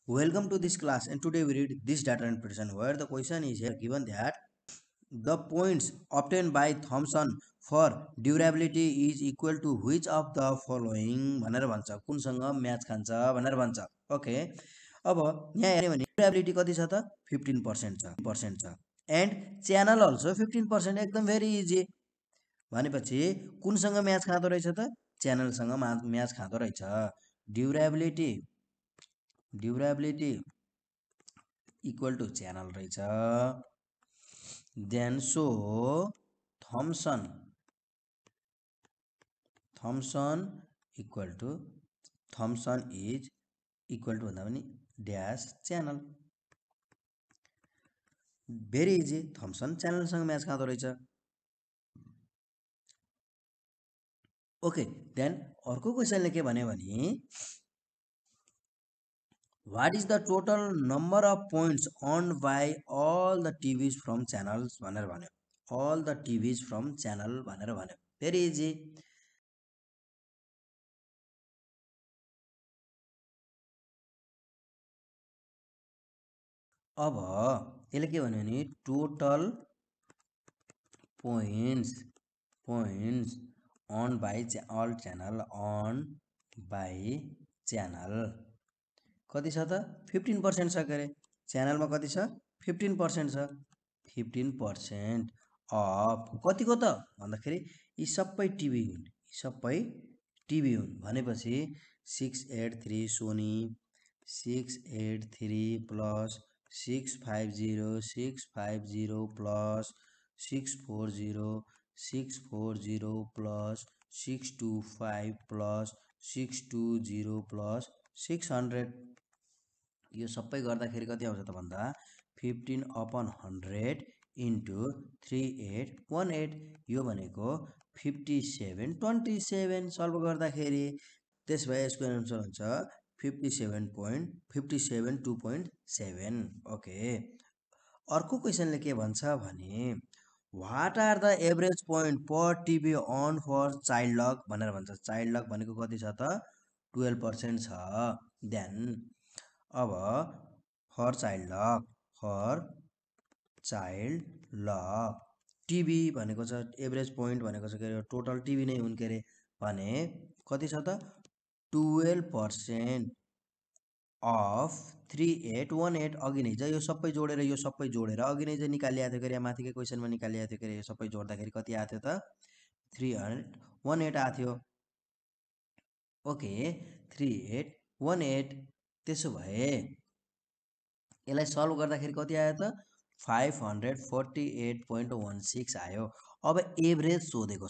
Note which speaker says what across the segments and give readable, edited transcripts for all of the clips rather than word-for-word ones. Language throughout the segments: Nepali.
Speaker 1: Welcome to this class, and today we read this data interpretation where the question is here given that the points obtained by Thomson for durability is equal to which of the following भनेर भन्छ कुनसँग म्याच खान्छ भनेर भन्छ ओके अब यहाँ हेर्यो भने ड्युरेबिलिटी कति छ त 15% छ एन्ड च्यानल अल्सो 15% एकदम भेरी इजी भनेपछि कुनसँग म्याच खाँदो रहेछ त च्यानलसँग म्याच खाँदो रहेछ ड्युरेबिलिटी इक्वल टु च्यानल रहेछ then so Thomson equal to Thomson is equal to भन्दा पनि dash channel very easy Thomson च्यानलसँग म्याच खाँदो रहेछ ओके देन अर्को क्वेसनले के भन्यो भने what is the total number of points earned by all the TVs from channels भनेर भन्यो all the TVs from channel भनेर भन्यो भेरी इजी अब यसले के भन्यो भने total points on by all channel on by channel कति छ त 15% छ के अरे च्यानलमा कति छ 15% छ 15% अफ कतिको त भन्दाखेरि यी सबै टिभी हुन् भनेपछि 683 Sony 683 plus 650 plus 640 plus 625 plus 620 plus 600 यो सबै गर्दाखेरि कति आउँछ त भन्दा 15/100 इन्टु 3818 यो भनेको 5727 सल्भ गर्दाखेरि त्यस भए यसको आन्सर हुन्छ 57.2.7 ओके अर्को क्वेसनले के भन्छ भने what are the average point per TV on for child lock भनेर भन्छ चाइल्ड लक भनेको कति छ त 12% छ देन अब फर चाइल्ड लक टिभी भनेको छ एभरेज पोइन्ट भनेको छ के अरे टोटल टिभी नै हुन् के अरे भने कति छ त 12% अफ 3818 अघि नै छ यो सबै जोडेर अघि नै चाहिँ निकालिएको थियो के अरे माथिकै क्वेसनमा निकालिएको थियो के अरे यो सबै जोड्दाखेरि कति आएको थियो त 3818 आएको थियो ओके 3818 त्यसो भए यसलाई सल्भ गर्दाखेरि कति आयो त 548.16 आयो अब एभरेज सोधेको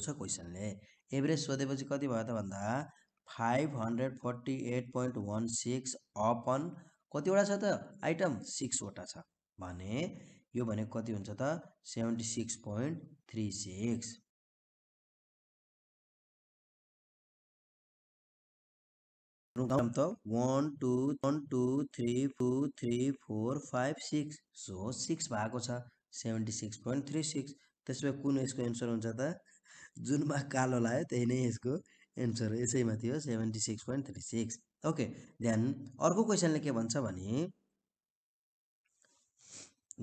Speaker 1: छ क्वेसनले एभरेज सोधेपछि कति भयो त भन्दा 548.16 अपन कतिवटा छ त आइटम 6 वटा छ भने यो भनेको कति हुन्छ त 76.36 त 1 2 3 4 5 6 सो 6 भएको छ 76.36 त्यसो भए कुन यसको एन्सर हुन्छ त जुनमा कालो लाग्यो त्यही नै यसको एन्सर यसैमा थियो 76.36 ओके देन अर्को क्वेसनले के भन्छ भने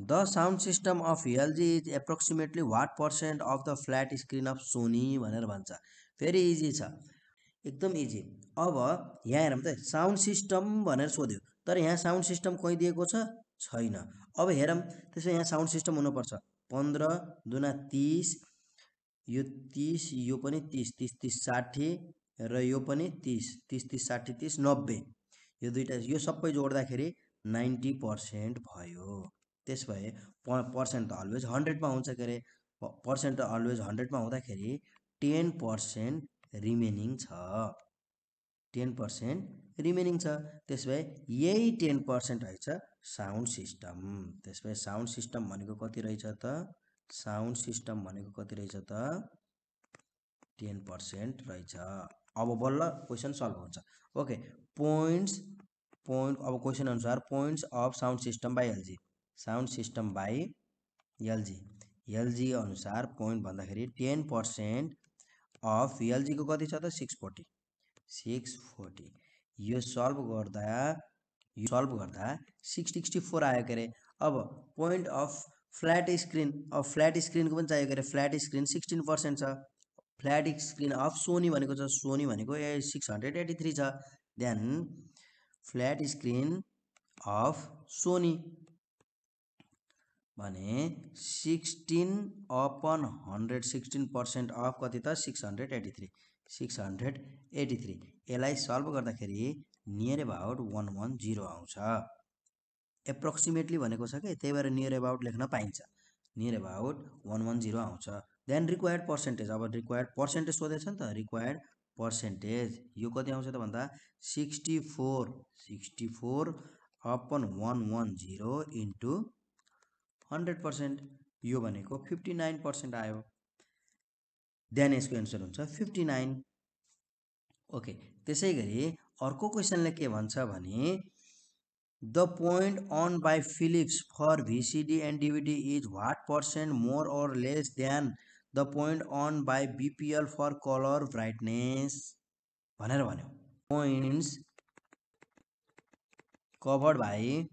Speaker 1: the sound system of LG is approximately what % of the flat screen of Sony भनेर भन्छ भेरी इजी छ एकदम इजी अब यहाँ हेरौँ त साउन्ड सिस्टम भनेर सोध्यो तर यहाँ साउन्ड सिस्टम कहीँ दिएको छैन अब हेरौँ त्यसो यहाँ साउन्ड सिस्टम हुनुपर्छ 15 दुना 30 यो 30 यो पनि 30 30 30 60 र यो पनि 30 30 30 60 30 90 यो दुईटा यो सबै जोड्दाखेरि 90% भयो त्यस भए पर्सेन्ट त अलवेज 100 मा हुन्छ के अरे पर्सेन्ट त अलवेज 100 मा हुँदाखेरि 10% रिमेनिङ छ 10% रिमेनिङ छ त्यस भए यही 10% रहेछ साउन्ड सिस्टम त्यस भए साउन्ड सिस्टम भनेको कति रहेछ त साउन्ड सिस्टम भनेको कति रहेछ त 10% रहेछ अब बल्ल क्वेसन सल्भ हुन्छ ओके पोइन्ट अब क्वेसन अनुसार points of sound system by LG sound system by LG अनुसार पोइन्ट भन्दाखेरि 10% अफ एलजी को कति छ त 640 यो सल्भ गर्दा 664 आयो के अरे। अब पोइन्ट अफ फ्ल्याट स्क्रिन, अब फ्ल्याट स्क्रिनको पनि चाहियो के अरे। फ्ल्याट स्क्रिन 16% छ। फ्ल्याट स्क्रिन अफ सोनी भनेको छ, सोनी भनेको 683 छ। Then flat screen of Sony भने 16/100, 16% अफ कति त 683, 683। यसलाई सल्भ गर्दाखेरि नियर एबाउट 110 आउँछ। एप्रोक्सिमेटली भनेको छ कि, त्यही भएर नियर एबाउट लेख्न पाइन्छ। नियर एबाउट 110 आउँछ। देन रिक्वायर्ड पर्सेन्टेज, अब रिक्वायर्ड पर्सेन्टेज सोधेछ नि त। रिक्वायर्ड पर्सेन्टेज यो कति आउँछ त भन्दा 64/110 इन्टु 100%, यो भनेको 59% आयो। देन यसको एन्सर हुन्छ 59। ओके, त्यसै गरी अर्को क्वेसनले के भन्छ भने the point on by Philips for VCD and DVD is what percent more or less than the point on by BPL for colour brightness भनेर भन्यो। Points covered by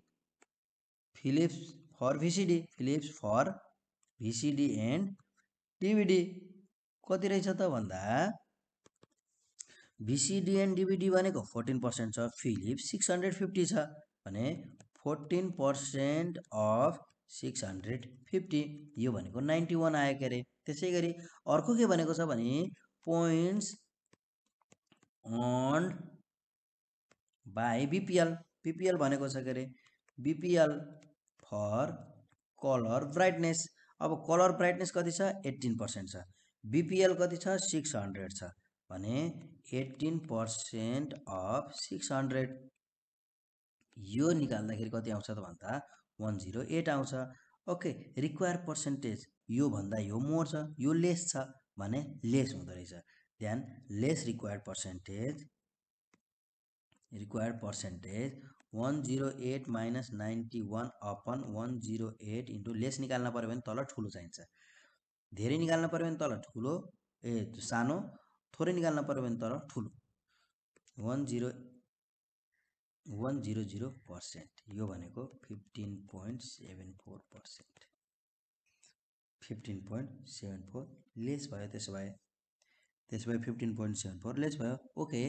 Speaker 1: Philips for VCD, Philips for VCD and DVD कति रहेछ त भन्दा VCD एन्ड DVD भनेको 14% छ, फिलिप्स 650 छ भने 14% अफ 650, यो भनेको 91 आयो के अरे। त्यसै गरी अर्को के भनेको छ भने points on by BPL, BPL भनेको छ के अरे BPL फर कलर ब्राइटनेस। अब कलर ब्राइटनेस कति छ 18% छ, BPL कति छ 600 छ भने 18% अफ 600, यो निकाल्दाखेरि कति आउँछ त भन्दा 108 आउँछ। ओके, रिक्वायर पर्सेन्टेज यो भन्दा यो मोर छ, यो लेस छ भने लेस हुँदो रहेछ। Than less required percentage 108 minus 91/108 into lace निकाल्न पर्यो भने तल ठुलो चाहिन्छ, धेरै निकाल्न पर्यो भने तल ठुलो सानो, थोरै निकाल्न पर्यो भने तल ठुलो। 100%, यो भनेको 15.74%, 15.74 लेस भयो। त्यसो भए 15.74 लेस भयो। ओके,